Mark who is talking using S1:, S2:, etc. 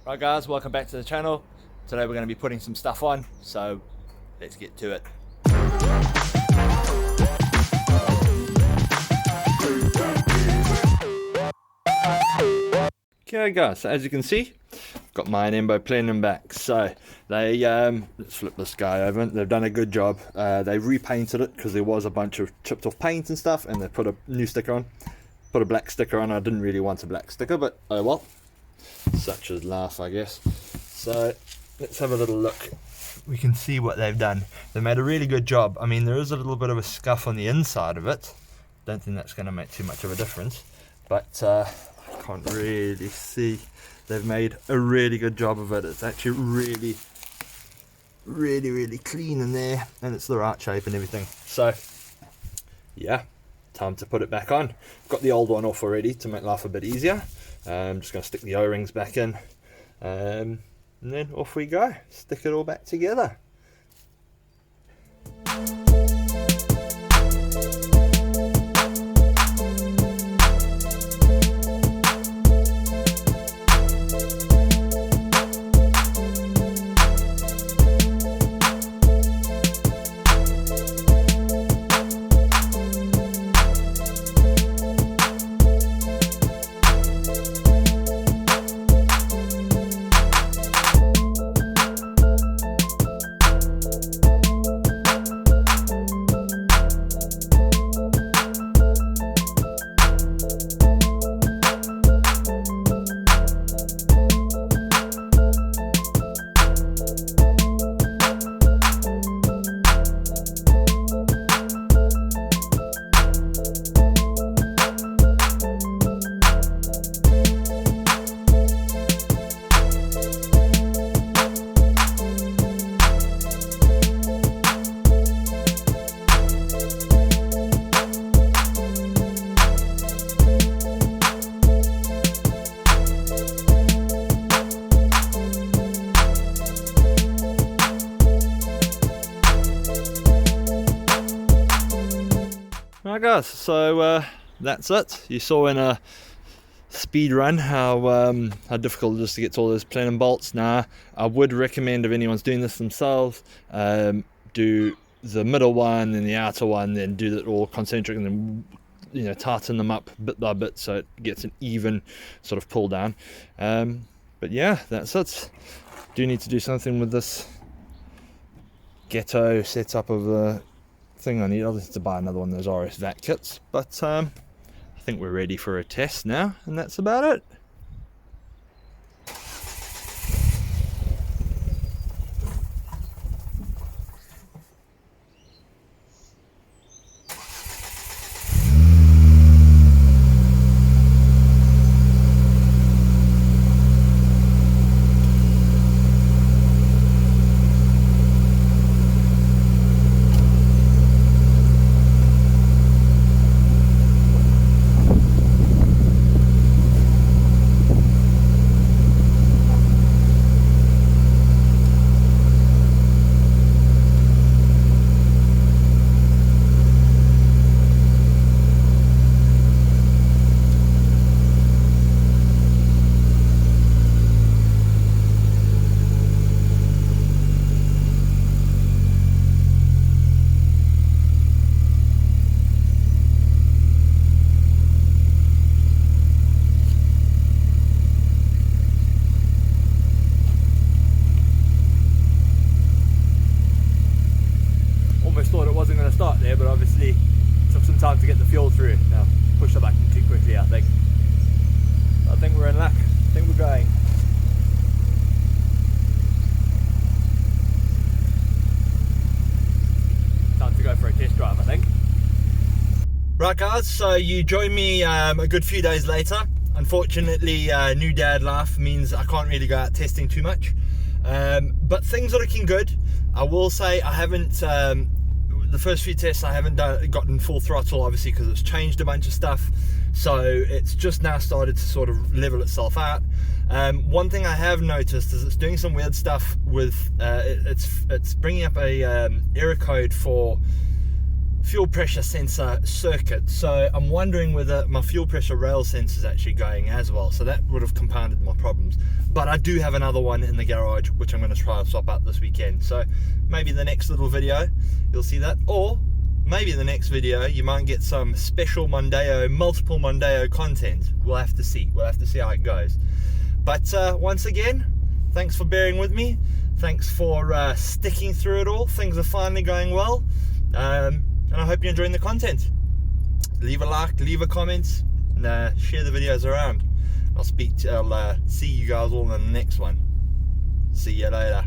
S1: Right guys, welcome back to the channel. Today we're going to be putting some stuff on, so let's get to it. Okay guys, so as you can see, I've got my Anembo Plenum back. So they, let's flip this guy over, they've done a good job. They repainted it because there was a bunch of chipped off paint and stuff, and they put a new sticker on. Put a black sticker on. I didn't really want a black sticker, but oh well. Such is life, I guess. So let's have a little look. We can see what they've done. They made a really good job. I mean, there is a little bit of a scuff on the inside of it. Don't think that's going to make too much of a difference, but I can't really see. They've made a really good job of it. It's actually really clean in there, and it's the right shape and everything. So yeah, time to put it back on. Got the old one off already to make life a bit easier. I'm just going to stick the O-rings back in, and then off we go. Stick it all back together. Right guys, so that's it. You saw in a speed run how difficult it is to get to all those Plenum bolts. Now, I would recommend, if anyone's doing this themselves, do the middle one, then the outer one, then do it all concentric, and then, you know, tighten them up bit by bit so it gets an even sort of pull down. But yeah, that's it. Do need to do something with this ghetto setup of the thing. I need obviously to buy another one of those RS vac kits, but I think we're ready for a test now, and that's about it. Thought it wasn't going to start there, but obviously took some time to get the fuel through. Now push the button too quickly, I think we're in luck. I think we're going. Time to go for a test drive, I think. Right guys, so you join me a good few days later. Unfortunately, new dad life means I can't really go out testing too much, but things are looking good. I will say I haven't the first few tests I haven't gotten full throttle, obviously, because it's changed a bunch of stuff, so it's just now started to sort of level itself out. One thing I have noticed is it's doing some weird stuff with it's bringing up a error code for fuel pressure sensor circuit, so I'm wondering whether my fuel pressure rail sensor is actually going as well, so that would have compounded my problems. But I do have another one in the garage which I'm going to try and swap out this weekend, so maybe the next little video you'll see that, or maybe in the next video you might get some special Mondeo, multiple Mondeo content. We'll have to see how it goes. But once again, thanks for bearing with me, thanks for sticking through it all. Things are finally going well, and I hope you're enjoying the content. Leave a like, leave a comment, and share the videos around. I'll see you guys all in the next one. See you later.